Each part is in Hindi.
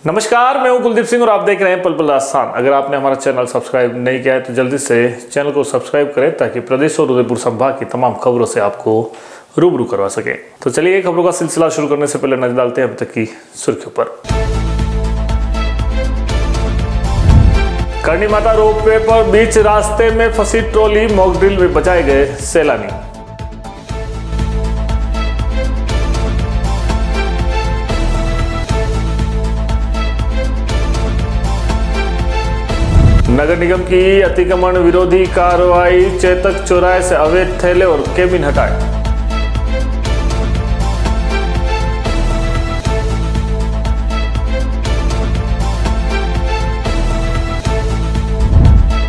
नमस्कार, मैं हूं कुलदीप सिंह और आप देख रहे हैं पल पल राजस्थान। अगर आपने हमारा चैनल सब्सक्राइब नहीं किया है तो जल्दी से चैनल को सब्सक्राइब करें ताकि प्रदेश और उदयपुर संभाग की तमाम खबरों से आपको रूबरू करवा सके। तो चलिए खबरों का सिलसिला शुरू करने से पहले नजर डालते हैं अब तक की सुर्खियों पर। करणी माता रोपवे पर बीच रास्ते में फंसी ट्रॉली, मॉक ड्रिल में बचाए गए सैलानी। नगर निगम की अतिक्रमण विरोधी कार्रवाई, चेतक चौराहे से अवैध थैले और केबिन हटाए।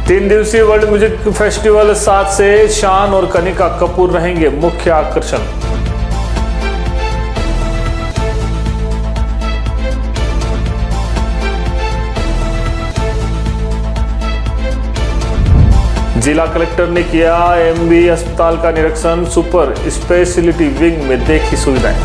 तीन दिवसीय वर्ल्ड म्यूजिक फेस्टिवल 7 से शान और कनिका कपूर रहेंगे मुख्य आकर्षण। जिला कलेक्टर ने किया एमबी अस्पताल का निरीक्षण, सुपर स्पेशलिटी विंग में देखी सुविधाएं।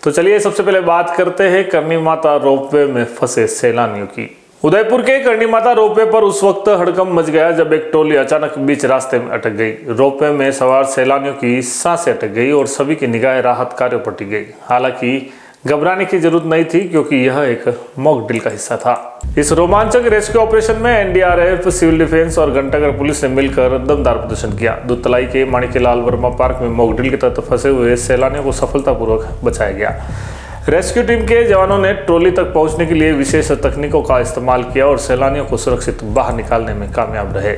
तो चलिए सबसे पहले बात करते हैं करणी माता रोपवे में फंसे सैलानियों की। उदयपुर के करणी माता रोपवे पर उस वक्त हड़कंप मच गया जब एक ट्रॉली अचानक बीच रास्ते में अटक गई। रोपवे में सवार सैलानियों की सांसें अटक गई और सभी की निगाहें राहत कार्यों पर टिक गई। हालांकि घबराने की जरूरत नहीं थी क्योंकि यह एक मॉक ड्रिल का हिस्सा था। इस रोमांचक रेस्क्यू ऑपरेशन में एनडीआरएफ, सिविल डिफेंस और घंटाघर पुलिस ने मिलकर दमदार प्रदर्शन किया। दूधतलाई के माणिक्यलाल वर्मा पार्क में मॉक ड्रिल के तहत फंसे हुए सैलानियों को सफलतापूर्वक बचाया गया। रेस्क्यू टीम के जवानों ने ट्रॉली तक पहुंचने के लिए विशेष तकनीकों का इस्तेमाल किया और सैलानियों को सुरक्षित बाहर निकालने में कामयाब रहे।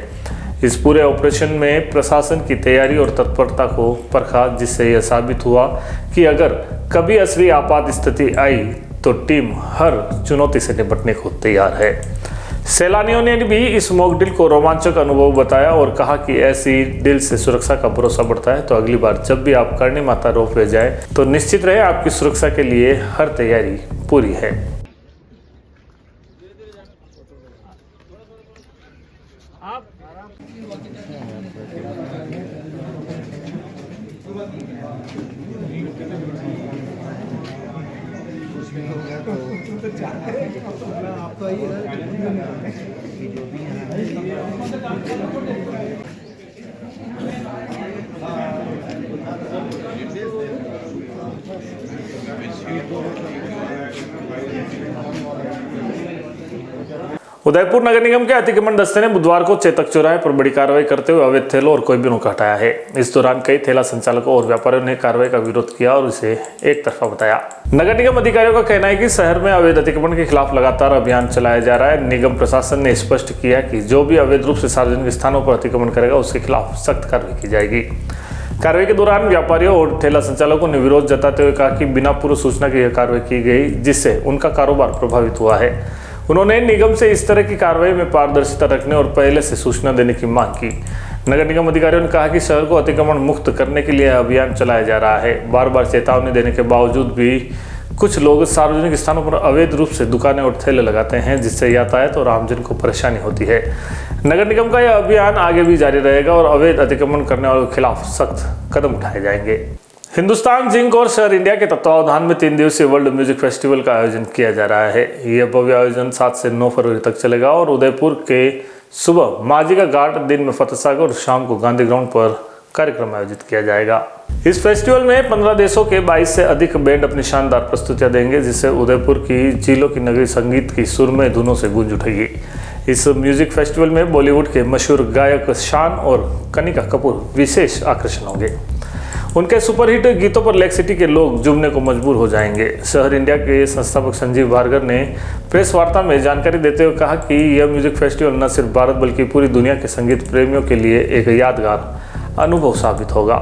इस पूरे ऑपरेशन में प्रशासन की तैयारी और तत्परता को परखा, जिससे यह साबित हुआ कि अगर कभी असली आपात स्थिति आई तो टीम हर चुनौती से निपटने को तैयार है। सैलानियों ने भी इस मॉक ड्रिल को रोमांचक अनुभव बताया और कहा कि ऐसी ड्रिल से सुरक्षा का भरोसा बढ़ता है। तो अगली बार जब भी आप करणी माता रोपवे जाए तो निश्चित रहे आपकी सुरक्षा के लिए हर तैयारी पूरी है। उदयपुर नगर निगम के अतिक्रमण दस्ते ने बुधवार को चेतक चौराहे पर बड़ी कार्रवाई करते हुए अवैध थैलों और केबिनों को हटाया है। इस दौरान कई ठेला संचालकों और व्यापारियों ने कार्रवाई का विरोध किया और इसे एक तरफा बताया। नगर निगम अधिकारियों का कहना है कि शहर में अवैध अतिक्रमण के खिलाफ लगातार अभियान चलाया जा रहा है। निगम प्रशासन ने स्पष्ट किया कि जो भी अवैध रूप से सार्वजनिक स्थानों पर अतिक्रमण करेगा उसके खिलाफ सख्त कार्रवाई की जाएगी। कार्रवाई के दौरान व्यापारियों और ठेला संचालकों ने विरोध जताते हुए कहा कि बिना पूर्व सूचना के यह कार्रवाई की गई, जिससे उनका कारोबार प्रभावित हुआ है। उन्होंने निगम से इस तरह की कार्रवाई में पारदर्शिता रखने और पहले से सूचना देने की मांग की। नगर निगम अधिकारियों ने कहा कि शहर को अतिक्रमण मुक्त करने के लिए अभियान चलाया जा रहा है। बार बार चेतावनी देने के बावजूद भी कुछ लोग सार्वजनिक स्थानों पर अवैध रूप से दुकानें और ठेले लगाते हैं, जिससे यातायात और आमजन को परेशानी होती है। नगर निगम का यह अभियान आगे भी जारी रहेगा और अवैध अतिक्रमण करने वालों के खिलाफ सख्त कदम उठाए जाएंगे। हिंदुस्तान जिंक और शहर इंडिया के तत्वावधान में 3 दिवसीय वर्ल्ड म्यूजिक फेस्टिवल का आयोजन किया जा रहा है। यह भव्य आयोजन 7 से 9 फरवरी तक चलेगा और उदयपुर के सुबह माझी का घाट, दिन में फतेह सागर और शाम को गांधी ग्राउंड पर कार्यक्रम आयोजित किया जाएगा। इस फेस्टिवल में 15 देशों के 22 से अधिक बैंड अपनी शानदार प्रस्तुतियां देंगे, जिससे उदयपुर की झीलों की नगरी संगीत की सुरमय धुनों से गूंज उठेगी। इस म्यूजिक फेस्टिवल में बॉलीवुड के मशहूर गायक शान और कनिका कपूर विशेष आकर्षण होंगे। उनके सुपरहिट गीतों पर लेक सिटी के लोग झूमने को मजबूर हो जाएंगे। शहर इंडिया के संस्थापक संजीव भार्गव ने प्रेस वार्ता में जानकारी देते हुए कहा कि यह म्यूजिक फेस्टिवल न सिर्फ भारत बल्कि पूरी दुनिया के संगीत प्रेमियों के लिए एक यादगार अनुभव साबित होगा।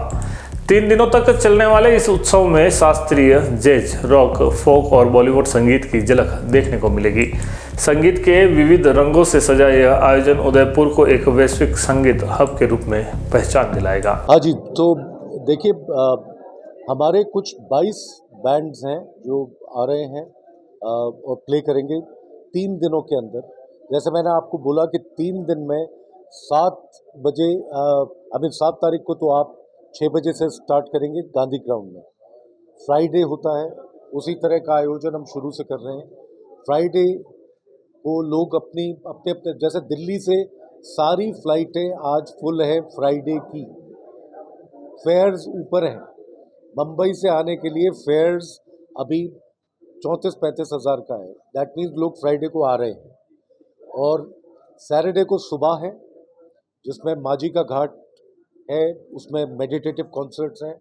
3 दिनों तक चलने वाले इस उत्सव में शास्त्रीय, जैज, रॉक, फोक और बॉलीवुड संगीत की झलक देखने को मिलेगी। संगीत के विविध रंगों से सजा यह आयोजन उदयपुर को एक वैश्विक संगीत हब के रूप में पहचान दिलाएगा। हाँ जी, तो देखिए हमारे कुछ 22 बैंड्स हैं जो आ रहे हैं और प्ले करेंगे 3 दिनों के अंदर। जैसे मैंने आपको बोला कि 3 दिन में 7 बजे 7 तारीख को तो आप 6 बजे से स्टार्ट करेंगे गांधी ग्राउंड में। फ्राइडे होता है, उसी तरह का आयोजन हम शुरू से कर रहे हैं। फ्राइडे को लोग अपने अपने जैसे दिल्ली से सारी फ्लाइटें आज फुल है फ्राइडे की, फेयर्स ऊपर हैं। मुंबई से आने के लिए फेयर्स अभी 34-35 हज़ार का है। दैट मीन्स लोग फ्राइडे को आ रहे हैं। और सैटरडे को सुबह है जिसमें माजी का घाट है, उसमें मेडिटेटिव कॉन्सर्ट्स हैं,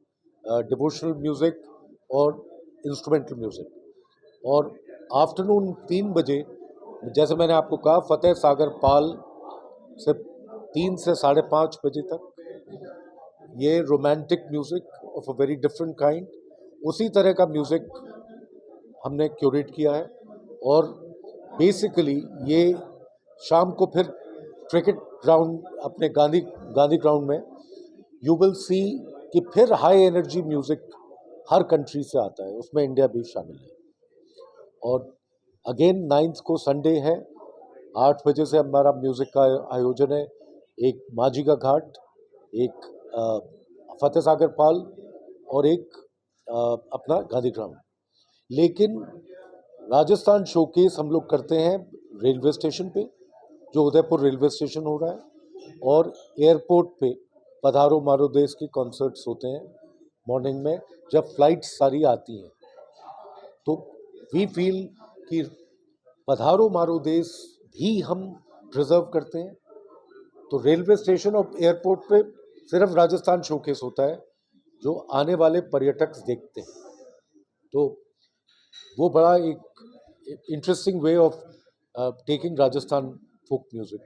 डिवोशनल म्यूज़िक और इंस्ट्रूमेंटल म्यूज़िक। और आफ्टरनून 3 बजे जैसे मैंने आपको कहा फतेह सागर पाल से 3 से 5:30 बजे तक ये romantic music of a very different kind, उसी तरह का म्यूज़िक हमने क्यूरेट किया है। और बेसिकली ये शाम को फिर क्रिकेट ग्राउंड अपने गांधी ग्राउंड में यू विल सी कि फिर हाई एनर्जी म्यूज़िक हर कंट्री से आता है, उसमें इंडिया भी शामिल है। और अगेन 9th को संडे है, 8 बजे से हमारा म्यूज़िक का आयोजन है। एक माजी का घाट, एक फतेह सागर पाल और एक अपना गांधी ग्राउंड। लेकिन राजस्थान शोकेस हम लोग करते हैं रेलवे स्टेशन पे, जो उदयपुर रेलवे स्टेशन हो रहा है, और एयरपोर्ट पे पधारो मारो देश के कॉन्सर्ट्स होते हैं मॉर्निंग में जब फ्लाइट्स सारी आती हैं। तो वी फील कि पधारो मारो देश भी हम प्रिजर्व करते हैं। तो रेलवे स्टेशन और एयरपोर्ट पे सिर्फ राजस्थान शोकेस होता है जो आने वाले पर्यटक देखते हैं। तो वो बड़ा एक interesting way of taking Rajasthan folk music.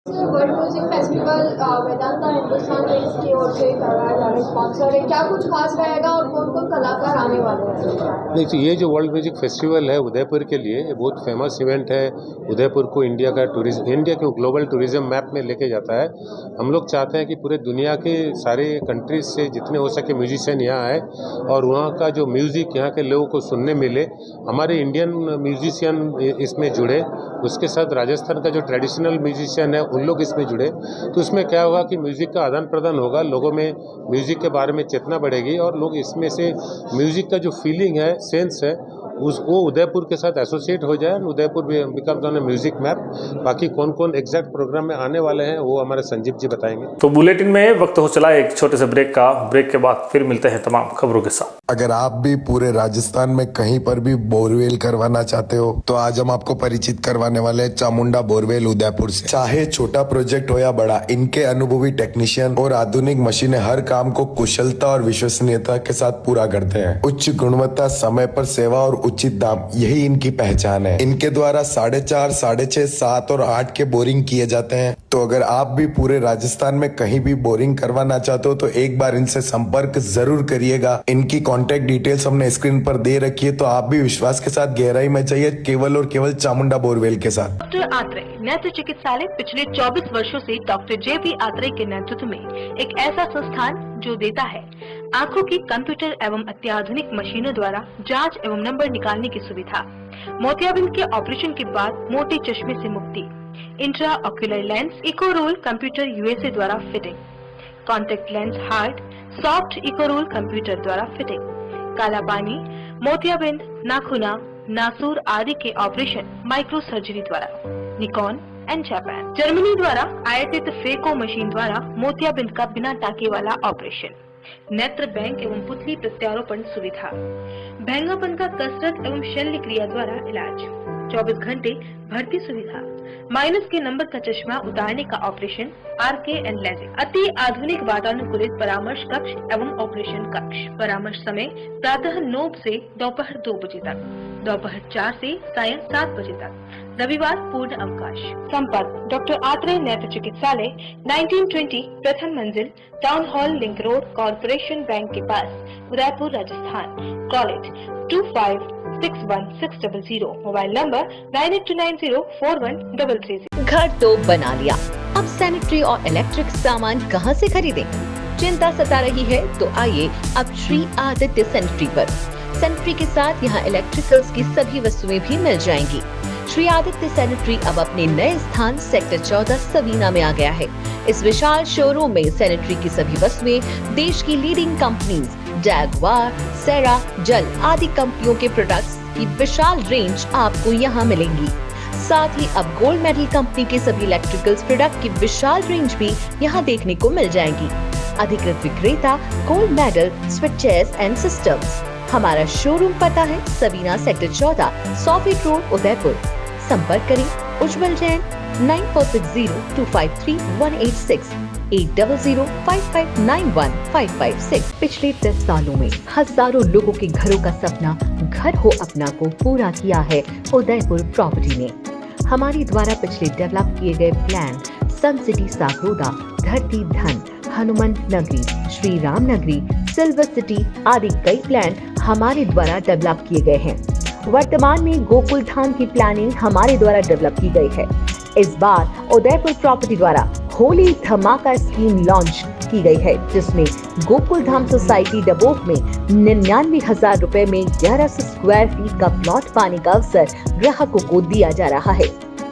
World music festival Vedanta Hindustan रेस की ओर से करवाया जा रहा है, स्पॉन्सर है, क्या कुछ खास रहेगा और कौन कौन कलाकार आने वाले हैं? देखिए, ये जो वर्ल्ड म्यूजिक फेस्टिवल है उदयपुर के लिए ये बहुत फेमस इवेंट है। उदयपुर को इंडिया को ग्लोबल टूरिज्म मैप में लेके जाता है। हम लोग चाहते हैं कि पूरे दुनिया के सारे कंट्रीज से जितने हो सके म्यूजिशियन यहाँ आए और वहाँ का जो म्यूज़िक यहाँ के लोगों को सुनने मिले। हमारे इंडियन म्यूजिशियन इसमें जुड़े, उसके साथ राजस्थान का जो ट्रेडिशनल म्यूजिशियन है उन लोग इसमें जुड़े। तो इसमें क्या होगा कि म्यूज़िक का आदान प्रदान होगा, लोगों में म्यूज़िक के बारे में चेतना बढ़ेगी और लोग इसमें से म्यूज़िक का जो फीलिंग है, सेंस है, वो उदयपुर के साथ एसोसिएट हो जाए। Udaipur becomes on music map. बाकी कौन कौन एग्जैक्ट प्रोग्राम में आने वाले हैं वो हमारे संजीव जी बताएंगे। तो बुलेटिन में वक्त हो चला एक छोटे से ब्रेक का। ब्रेक के बाद फिर मिलते हैं तमाम खबरों के साथ। अगर आप भी पूरे राजस्थान में कहीं पर भी बोरवेल करवाना चाहते हो तो आज हम आपको परिचित करवाने वाले हैं चामुंडा बोरवेल उदयपुर से। चाहे छोटा प्रोजेक्ट हो या बड़ा, इनके अनुभवी टेक्नीशियन और आधुनिक मशीनें हर काम को कुशलता और विश्वसनीयता के साथ पूरा करते हैं। उच्च गुणवत्ता, समय पर सेवा और उचित दाम, यही इनकी पहचान है। इनके द्वारा 4.5, 6.5, 7 और 8 के बोरिंग किए जाते हैं। तो अगर आप भी पूरे राजस्थान में कहीं भी बोरिंग करवाना चाहते हो तो एक बार इनसे संपर्क जरूर करिएगा। इनकी कॉन्टैक्ट डिटेल्स हमने स्क्रीन पर दे रखी है, तो आप भी विश्वास के साथ गहराई में चाहिए केवल और केवल चामुंडा बोरवेल के साथ। डॉक्टर आत्रे नेत्र चिकित्सालय पिछले 24 वर्षों से डॉक्टर JP आत्रे के नेतृत्व में एक ऐसा संस्थान जो देता है आंखों की कंप्यूटर एवं अत्याधुनिक मशीनों द्वारा जांच एवं नंबर निकालने की सुविधा, मोतियाबिंद के ऑपरेशन के बाद मोटे चश्मे से मुक्ति, इंट्रा ऑक्यूलर लेंस इको रोल कंप्यूटर USA द्वारा fitting, contact lens hard soft इको रोल कंप्यूटर द्वारा फिटिंग, काला पानी, मोतियाबिंद, नाखूना, नासूर आदि के ऑपरेशन माइक्रो सर्जरी द्वारा, निकॉन एंड जापान, जर्मनी द्वारा आयातित फेको मशीन द्वारा मोतियाबिंद का बिना टाके वाला ऑपरेशन, नेत्र बैंक एवं पुतली प्रत्यारोपण सुविधा, भैंगापन का कसरत एवं शल्य क्रिया द्वारा इलाज, 24 घंटे भर्ती सुविधा, माइनस के नंबर का चश्मा उतारने का ऑपरेशन, RK एंड लेजिक, अति आधुनिक वातानुकूलित परामर्श कक्ष एवं ऑपरेशन कक्ष। परामर्श समय प्रातः 9 से दोपहर 2 बजे तक, दोपहर 4 से सायं 7 बजे तक, रविवार पूर्ण अवकाश। संपर्क डॉक्टर आत्रे नेत्र चिकित्सालय 1920 प्रथम मंजिल, town hall link road, corporation bank के पास, Udaipur Rajasthan. College 25616000, mobile number 9829041330। घर तो बना लिया, अब सैनिटरी और इलेक्ट्रिक सामान कहां से खरीदें? चिंता सता रही है तो आइए अब श्री आदित्य सैनिटरी पर। सैनिटरी के साथ यहाँ इलेक्ट्रिकल्स की सभी वस्तुएं भी मिल जाएंगी। श्री आदित्य सैनिटरी अब अपने नए स्थान सेक्टर 14 सवीना में आ गया है। इस विशाल शोरूम में सैनिटरी की सभी वस्तुएं देश की लीडिंग कंपनीज जैगवार, सेरा, जल आदि कंपनियों के प्रोडक्ट्स की विशाल रेंज आपको यहाँ मिलेंगी। साथ ही अब गोल्ड मेडल कंपनी के सभी इलेक्ट्रिकल्स प्रोडक्ट की विशाल रेंज भी यहाँ देखने को मिल जाएंगी। अधिकृत विक्रेता gold medal switches and systems. हमारा शोरूम पता है Sabina sector 14, 100 feet road, Udaipur. संपर्क करें उज्जवल जैन 9460253186 8005591556। पिछले 10 सालों में हजारों लोगों के घरों का सपना घर हो अपना को पूरा किया है उदयपुर प्रॉपर्टी ने। हमारे द्वारा पिछले डेवलप किए गए प्लान सन सिटी सागरोदा, धरती धन, हनुमान नगरी, श्री राम नगरी, सिल्वर सिटी आदि कई प्लान हमारे द्वारा डेवलप किए गए हैं। वर्तमान में गोकुल धाम की प्लानिंग हमारे द्वारा डेवलप की गई है। इस बार उदयपुर प्रॉपर्टी द्वारा होली धमाका स्कीम लॉन्च की गई है, जिसमें गोकुल धाम सोसाइटी डबोक में 99,000 रुपए में 1100 स्क्वायर फीट का प्लॉट पाने का अवसर ग्राहकों को दिया जा रहा है।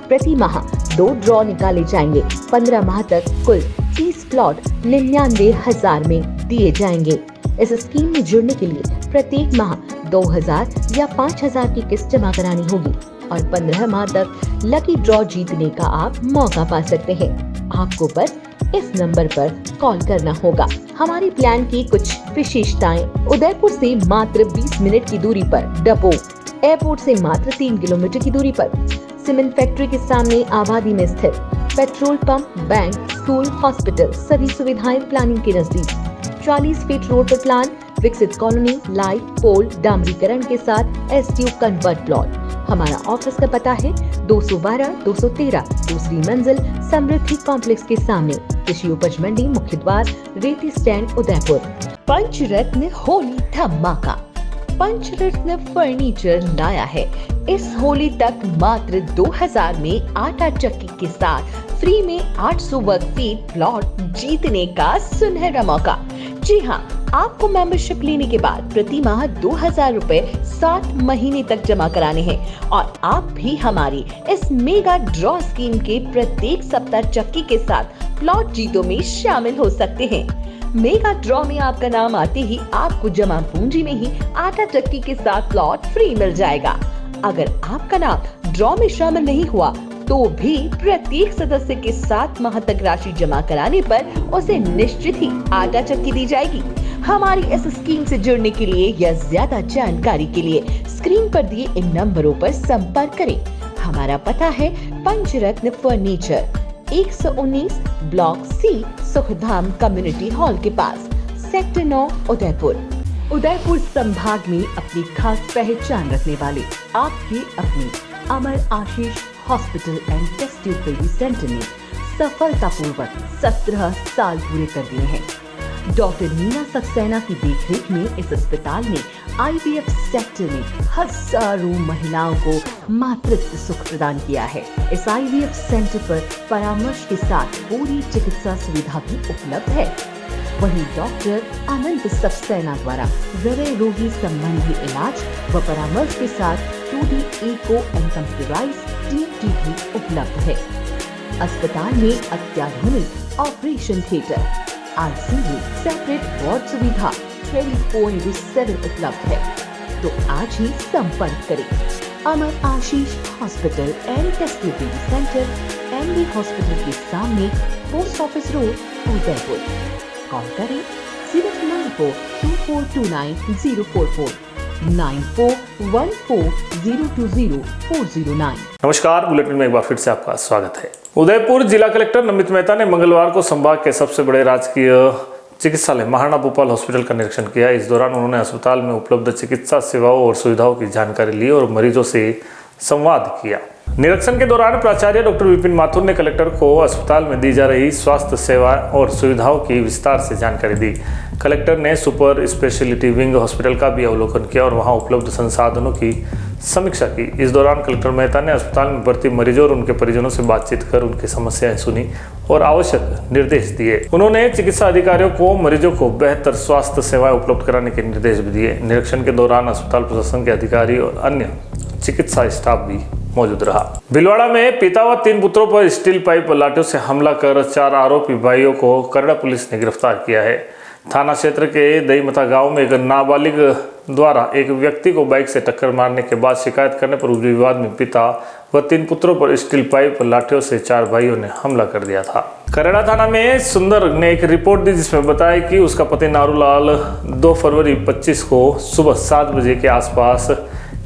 प्रति माह 2 ड्रॉ निकाले जाएंगे। 15 माह तक कुल 30 प्लॉट 99,000 में दिए जाएंगे। इस स्कीम में जुड़ने के लिए प्रत्येक माह 2,000 या 5,000 की किस्त जमा करानी होगी और 15 माह तक लकी ड्रॉ जीतने का आप मौका पा सकते हैं। आपको बस इस नंबर पर कॉल करना होगा। हमारी प्लान की कुछ विशेषताएं: उदयपुर से मात्र 20 मिनट की दूरी पर डबोक, एयरपोर्ट से मात्र 3 किलोमीटर की दूरी पर, सीमेंट फैक्ट्री के सामने आबादी में स्थित, petrol pump, bank, school, hospital सभी सुविधाएं प्लानिंग के नजदीक, 40 फीट रोड पर प्लान, विकसित कॉलोनी, लाइट पोल, डामरीकरण के साथ एसटीयू कन्वर्ट प्लॉट। हमारा ऑफिस का पता है 212-213 दूसरी मंजिल, समृद्धि कॉम्प्लेक्स के सामने, कृषि उपज मंडी, मुख्य द्वार, रेती स्टैंड, उदयपुर। पंचरत्न होली धमाका। पंचरत्न फर्नीचर लाया है इस होली तक मात्र 2000 में आटा चक्की के साथ फ्री में 800 वर्ग फीट प्लॉट जीतने का सुनहरा मौका। जी हाँ, आपको मेंबरशिप लेने के बाद प्रति माह 2000 रुपए 7 महीने तक जमा कराने हैं और आप भी हमारी इस मेगा ड्रॉ स्कीम के प्रत्येक सप्ताह चक्की के साथ प्लॉट जीतों में शामिल हो सकते हैं। मेगा ड्रॉ में आपका नाम आते ही आपको जमा पूंजी में ही आटा चक्की के साथ प्लॉट फ्री मिल जाएगा। अगर आपका नाम ड्रॉ में शामिल नहीं हुआ तो भी प्रत्येक सदस्य के 7 माह तक राशि जमा कराने पर उसे निश्चित ही आटा चक्की दी जाएगी। हमारी इस स्कीम से जुड़ने के लिए या ज्यादा जानकारी के लिए स्क्रीन पर दिए इन नंबरों पर संपर्क करें। हमारा पता है Panchratna furniture, 119 block C, Sukhdham community hall के पास, सेक्टर 9, उदयपुर। उदयपुर संभाग में अपनी खास पहचान रखने वाले आपके अपने Amar Ashish hospital and test tube baby centre ने सफलतापूर्वक 17 साल पूरे कर दिए हैं। डॉक्टर मीना सक्सेना की देखरेख में इस अस्पताल ने IVF सेक्टर में हजारों महिलाओं को मातृत्व सुख प्रदान किया है। इस IVF सेंटर पर परामर्श के साथ पूरी चिकित्सा सुविधा भी उपलब्ध है। वहीं डॉक्टर अनंत सक्सेना द्वारा हृदय रोगी संबंधी इलाज व परामर्श के साथ 2D echo and computerised TMT भी उपलब्ध है। अस्पताल में अत्याधुनिक operation theatre, ICU, separate ward सुविधा 24/7 उपलब्ध है। तो आज ही संपर्क करें। Amar Ashish hospital and test tube baby centre, MD hospital के सामने, post office road, Udaipur. Call करें 0942429 9414020409। नमस्कार, बुलेटिन में एक बार फिर से आपका स्वागत है। उदयपुर जिला कलेक्टर नमित मेहता ने मंगलवार को संभाग के सबसे बड़े राजकीय चिकित्सालय महाराणा भूपाल हॉस्पिटल का निरीक्षण किया। इस दौरान उन्होंने अस्पताल में उपलब्ध चिकित्सा सेवाओं और सुविधाओं की जानकारी ली और मरीजों से संवाद किया। निरीक्षण के दौरान प्राचार्य डॉक्टर विपिन माथुर ने कलेक्टर को अस्पताल में दी जा रही स्वास्थ्य सेवा और सुविधाओं की विस्तार से जानकारी दी। कलेक्टर ने सुपर स्पेशलिटी विंग हॉस्पिटल का भी अवलोकन किया और वहां उपलब्ध संसाधनों की समीक्षा की। इस दौरान कलेक्टर मेहता ने अस्पताल में भर्ती मरीजों और उनके परिजनों से बातचीत कर उनकी समस्याएं सुनी और आवश्यक निर्देश दिए। उन्होंने चिकित्सा अधिकारियों को मरीजों को बेहतर स्वास्थ्य सेवाएं उपलब्ध कराने के निर्देश भी दिए। निरीक्षण के दौरान अस्पताल प्रशासन के अधिकारी और अन्य चिकित्सा स्टाफ भी मौजूद रहा। भीलवाड़ा में पिता व 3 पुत्रों पर स्टील पाइप लाठियों से हमला कर 4 आरोपी भाइयों को करड़ा पुलिस ने गिरफ्तार किया है। थाना क्षेत्र के दहीमथा गांव में एक नाबालिग द्वारा एक व्यक्ति को बाइक से टक्कर मारने के बाद शिकायत करने पर हुए विवाद में पिता व 3 पुत्रों पर स्टील पाइप लाठियों से 4 भाइयों ने हमला कर दिया था। करड़ा थाना में सुंदर ने एक रिपोर्ट दी जिसमें बताया कि उसका पति नारूलाल 2 फरवरी 25 को सुबह 7 बजे के आसपास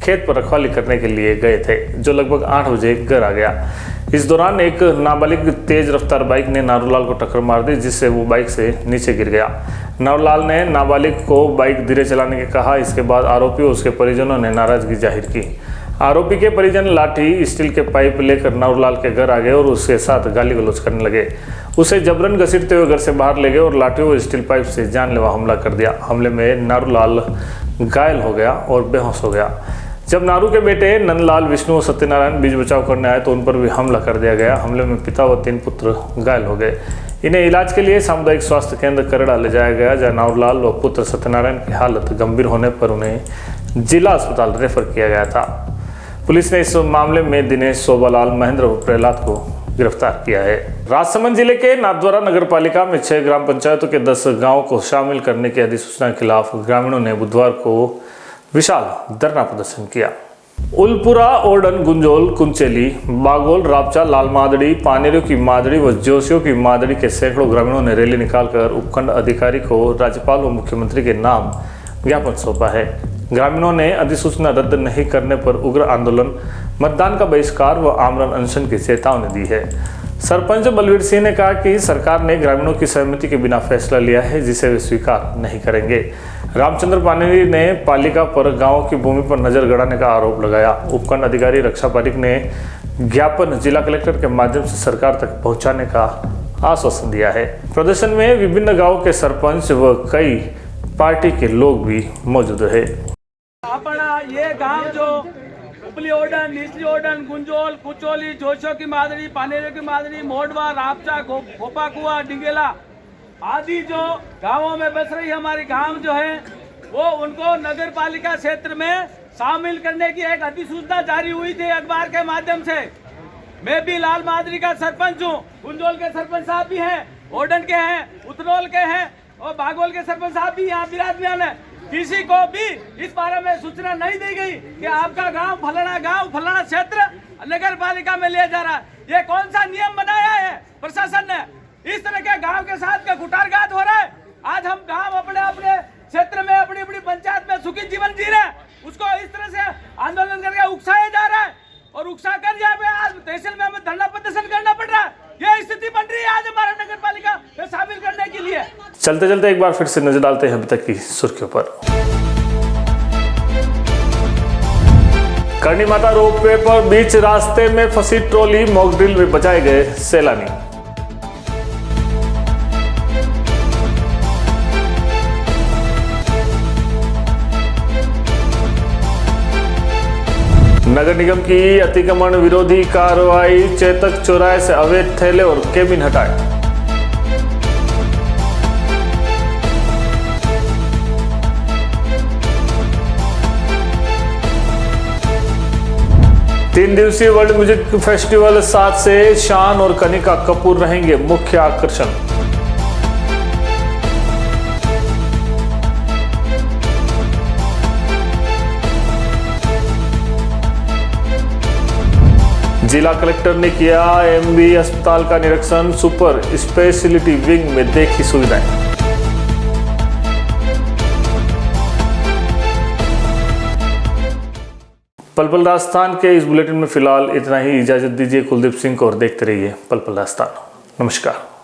खेत पर रखवाली करने के लिए गए थे, जो लगभग 8 बजे घर आ गया। इस दौरान एक नाबालिग तेज रफ्तार बाइक ने नारूलाल को टक्कर मार दी, जिससे वो बाइक से नीचे गिर गया। नारूलाल ने नाबालिग को बाइक धीरे चलाने के कहा। इसके बाद आरोपी और उसके परिजनों ने नाराजगी जाहिर की। आरोपी के परिजन लाठी स्टील के पाइप लेकर नारूलाल के घर आ गए और उसके साथ गाली गलौज करने लगे। उसे जबरन घसीटते हुए घर से बाहर ले गए और लाठी और स्टील पाइप से जानलेवा हमला कर दिया। हमले में नारूलाल घायल हो गया और बेहोश हो गया। जब नारू के बेटे नंदलाल, विष्णु और सत्यनारायण बीच बचाव करने आए तो उन पर भी हमला कर दिया गया। हमले में पिता व 3 पुत्र घायल हो गए। इन्हें इलाज के लिए सामुदायिक स्वास्थ्य केंद्र करड़ा ले जाया गया, जहां नारूलाल व पुत्र सत्यनारायण की हालत गंभीर होने पर उन्हें जिला अस्पताल रेफर किया गया था। पुलिस ने इस मामले में दिनेश, शोभालाल, महेंद्र व प्रहलाद को गिरफ्तार किया है। राजसमंद जिले के नाथद्वारा नगर पालिका में 6 ग्राम पंचायतों के 10 गाँव को शामिल करने की अधिसूचना के खिलाफ ग्रामीणों ने बुधवार को विशाल धरना प्रदर्शन किया। उलपुरा, ओडन, गुंजोल, कुंचेली, बागोल, रापचा, लाल मादड़ी, पानेरियों की मादड़ी व जोशियों की मादड़ी के सैकड़ों ग्रामीणों ने रैली निकालकर उपखंड अधिकारी को राज्यपाल व मुख्यमंत्री के नाम ज्ञापन सौंपा है। ग्रामीणों ने अधिसूचना रद्द नहीं करने पर उग्र आंदोलन, मतदान का बहिष्कार व आमरण अनशन की चेतावनी दी है। सरपंच बलवीर सिंह ने कहा कि सरकार ने ग्रामीणों की सहमति के बिना फैसला लिया है, जिसे वे स्वीकार नहीं करेंगे। रामचंद्र पानेरी ने पालिका पर गांव की भूमि पर नजर गड़ाने का आरोप लगाया। उपखंड अधिकारी रक्षा पारिक ने ज्ञापन जिला कलेक्टर के माध्यम से सरकार तक पहुंचाने का आश्वासन दिया है। प्रदर्शन में विभिन्न गांवों के सरपंच व कई पार्टी के लोग भी मौजूद रहे। अपना ये गांव जो उपली ओडन, निचली ओडन, गुंजोल, कुचोली, जोशियों की मादड़ी, पानेरियों की मादड़ी, मोडवा, रापचा, गोपाकुआ, डिंगेला आदि जो गांवों में बस रही हमारी गांव जो है वो उनको नगर पालिका क्षेत्र में शामिल करने की एक अधिसूचना जारी हुई थी अखबार के माध्यम से। मैं भी लाल मादरी का सरपंच हूँ, गुंजोल के सरपंच साहब भी हैं, ओडन के हैं, उतरोल के हैं और बागोल के सरपंच साहब भी यहाँ विराजमान है। किसी को भी इस बारे में सूचना नहीं दी गई कि आपका गांव फलाना क्षेत्र नगर पालिका में लिया जा रहा है। ये कौन सा नियम बनाया है प्रशासन ने? इस तरह के गांव के साथ का कुटारघात हो रहा है। आज हम गांव अपने अपने क्षेत्र में अपनी अपनी पंचायत में सुखी जीवन जी रहे हैं, उसको इस तरह से आंदोलन करके उकसाया जा रहा है और उकसा कर यहाँ पे आज तहसील में हमें धरना प्रदर्शन करना पड़ रहा है। ये स्थिति बन रही है आज हमारा नगर पालिका में शामिल करने के लिए। चलते चलते एक बार फिर से नजर डालते हैं अभी तक की सुर्खियों पर। करणी माता रोपवे पर बीच रास्ते में फंसी ट्रॉली, मॉक ड्रिल में बचाए गए सैलानी। नगर निगम की अतिक्रमण विरोधी कार्रवाई, चेतक चौराहे से अवैध थैले और केबिन हटाए। तीन दिवसीय वर्ल्ड म्यूजिक फेस्टिवल 7 से शान और कनिका कपूर रहेंगे मुख्य आकर्षण। जिला कलेक्टर ने किया एमबी अस्पताल का निरीक्षण, सुपर स्पेशलिटी विंग में देखी सुविधाएं। पल पल राजस्थान के इस बुलेटिन में फिलहाल इतना ही। इजाजत दीजिए कुलदीप सिंह को और देखते रहिए पल पल राजस्थान। नमस्कार।